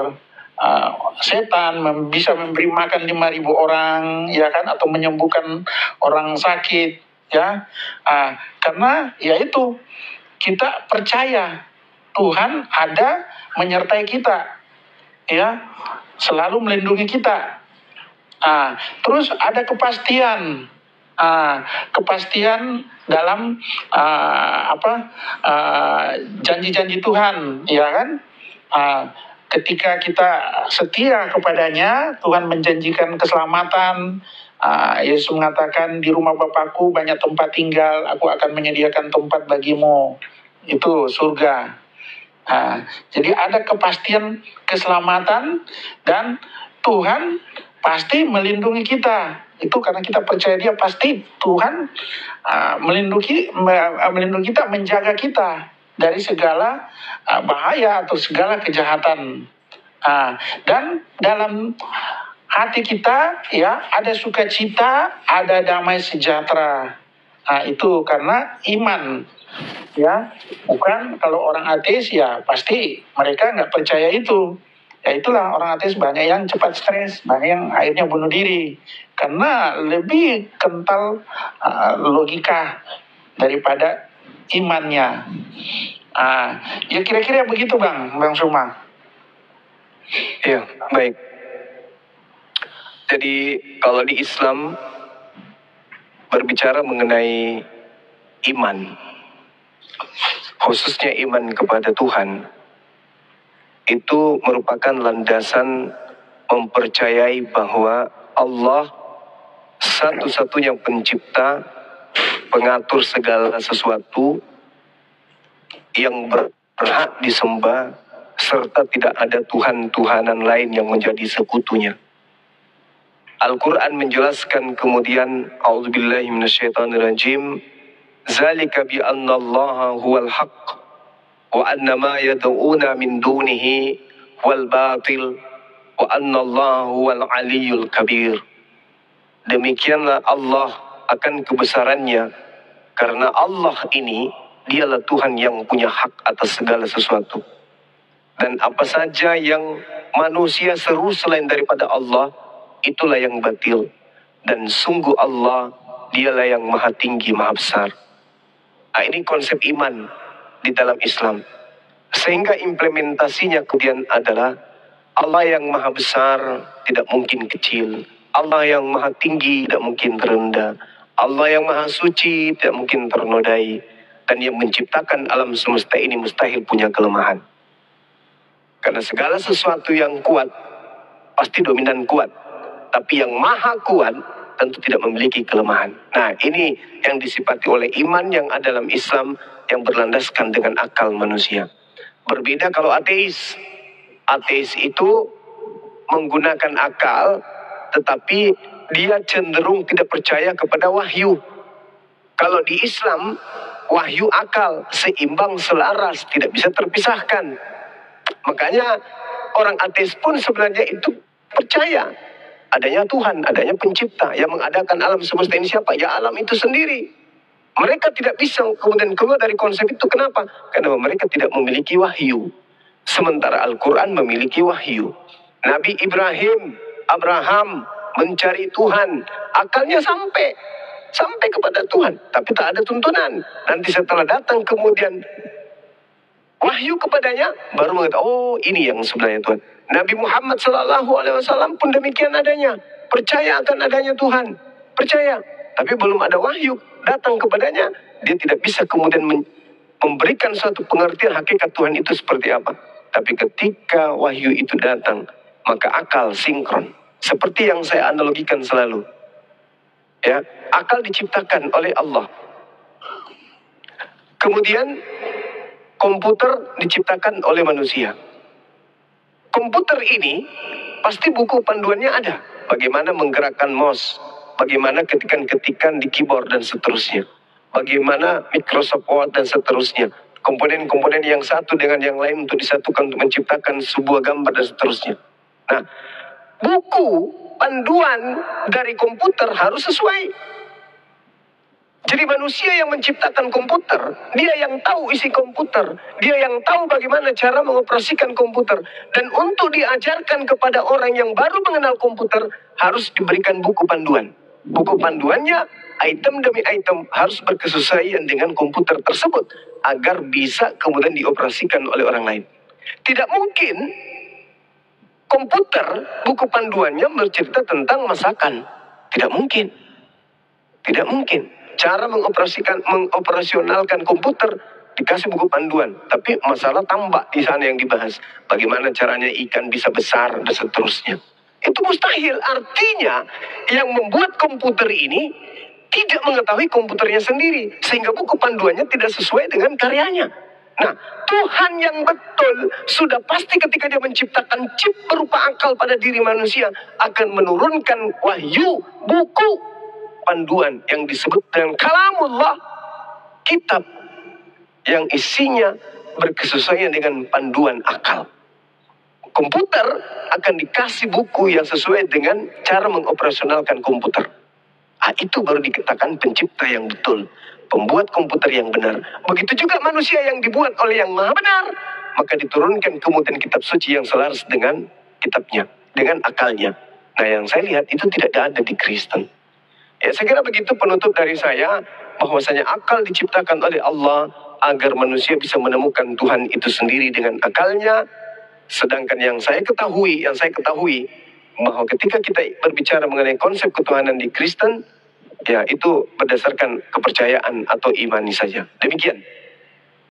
setan, bisa memberi makan 5.000 orang, ya kan, atau menyembuhkan orang sakit, ya. Karena ya itu, kita percaya Tuhan ada menyertai kita, ya, selalu melindungi kita. Terus ada kepastian, kepastian dalam janji-janji Tuhan, ya kan? Ketika kita setia kepadanya, Tuhan menjanjikan keselamatan. Yesus mengatakan, di rumah Bapakku banyak tempat tinggal, aku akan menyediakan tempat bagimu. Itu surga. Jadi ada kepastian keselamatan, dan Tuhan pasti melindungi kita. Itu karena kita percaya Dia, pasti Tuhan melindungi kita, menjaga kita dari segala bahaya atau segala kejahatan. Dan dalam hati kita, ya, ada sukacita, ada damai sejahtera. Itu karena iman, ya. Bukan kalau orang ateis, ya pasti mereka nggak percaya itu. Ya itulah, orang ateis banyak yang cepat stres, banyak yang akhirnya bunuh diri, karena lebih kental logika daripada imannya. Ya kira-kira begitu Bang Suma. Ya, baik. Jadi kalau di Islam berbicara mengenai iman, khususnya iman kepada Tuhan, itu merupakan landasan mempercayai bahwa Allah satu-satunya pencipta, pengatur segala sesuatu yang berhak disembah, serta tidak ada Tuhan-Tuhanan lain yang menjadi sekutunya. Al-Quran menjelaskan kemudian, A'udzubillahi minasyaitonirrajim, Zalika bi'annallaha huwal haqq wa anna ma yad'una min dunihi wal batil wa annallaha huwal aliyyul kabir. Demikianlah Allah akan kebesarannya, karena Allah ini Dialah Tuhan yang punya hak atas segala sesuatu. Dan apa saja yang manusia seru selain daripada Allah, itulah yang batil. Dan sungguh Allah, Dialah yang maha tinggi, maha besar. Ini konsep iman di dalam Islam. Sehingga implementasinya kemudian adalah Allah yang maha besar tidak mungkin kecil. Allah yang maha tinggi tidak mungkin terendah. Allah yang maha suci tidak mungkin ternodai. Dan yang menciptakan alam semesta ini mustahil punya kelemahan. Karena segala sesuatu yang kuat pasti dominan kuat. Tapi yang maha kuat tentu tidak memiliki kelemahan. Nah, ini yang disifati oleh iman yang ada dalam Islam, yang berlandaskan dengan akal manusia. Berbeda kalau ateis. Ateis itu menggunakan akal, tetapi dia cenderung tidak percaya kepada wahyu. Kalau di Islam, wahyu akal seimbang, selaras, tidak bisa terpisahkan. Makanya orang ateis pun sebenarnya itu percaya adanya Tuhan, adanya pencipta yang mengadakan alam semesta ini. Siapa? Ya alam itu sendiri. Mereka tidak bisa kemudian keluar dari konsep itu. Kenapa? Karena mereka tidak memiliki wahyu. Sementara Al-Quran memiliki wahyu. Nabi Ibrahim, Abraham mencari Tuhan, akalnya sampai kepada Tuhan, tapi tak ada tuntunan. Nanti setelah datang kemudian wahyu kepadanya, baru mengatakan, oh ini yang sebenarnya Tuhan. Nabi Muhammad SAW pun demikian adanya, percaya akan adanya Tuhan, percaya, tapi belum ada wahyu datang kepadanya, dia tidak bisa kemudian memberikan suatu pengertian hakikat Tuhan itu seperti apa. Tapi ketika wahyu itu datang, maka akal sinkron. Seperti yang saya analogikan selalu. Ya, akal diciptakan oleh Allah. Kemudian komputer diciptakan oleh manusia. Komputer ini pasti buku panduannya ada. Bagaimana menggerakkan mouse, bagaimana ketikan-ketikan di keyboard dan seterusnya. Bagaimana Microsoft Word dan seterusnya. Komponen-komponen yang satu dengan yang lain untuk disatukan untuk menciptakan sebuah gambar dan seterusnya. Nah, buku panduan dari komputer harus sesuai. Jadi manusia yang menciptakan komputer, dia yang tahu isi komputer, dia yang tahu bagaimana cara mengoperasikan komputer. Dan untuk diajarkan kepada orang yang baru mengenal komputer, harus diberikan buku panduan. Buku panduannya, item demi item, harus berkesesuaian dengan komputer tersebut, agar bisa kemudian dioperasikan oleh orang lain. Tidak mungkin komputer, buku panduannya bercerita tentang masakan. Tidak mungkin. Tidak mungkin. Cara mengoperasionalkan komputer dikasih buku panduan, tapi masalah tambak di sana yang dibahas. Bagaimana caranya ikan bisa besar dan seterusnya. Itu mustahil. Artinya yang membuat komputer ini tidak mengetahui komputernya sendiri, sehingga buku panduannya tidak sesuai dengan karyanya. Nah, Tuhan yang betul sudah pasti ketika dia menciptakan chip berupa akal pada diri manusia akan menurunkan wahyu, buku panduan yang disebut dengan kalamullah, kitab yang isinya berkesesuaian dengan panduan akal. Komputer akan dikasih buku yang sesuai dengan cara mengoperasionalkan komputer. Itu baru dikatakan pencipta yang betul, pembuat komputer yang benar. Begitu juga manusia yang dibuat oleh yang maha benar, maka diturunkan kemudian kitab suci yang selaras dengan kitabnya, dengan akalnya. Nah, yang saya lihat itu tidak ada di Kristen. Ya, saya kira begitu penutup dari saya, bahwasanya akal diciptakan oleh Allah agar manusia bisa menemukan Tuhan itu sendiri dengan akalnya. Sedangkan yang saya ketahui, bahwa ketika kita berbicara mengenai konsep ketuhanan di Kristen, ya itu berdasarkan kepercayaan atau imani saja. Demikian.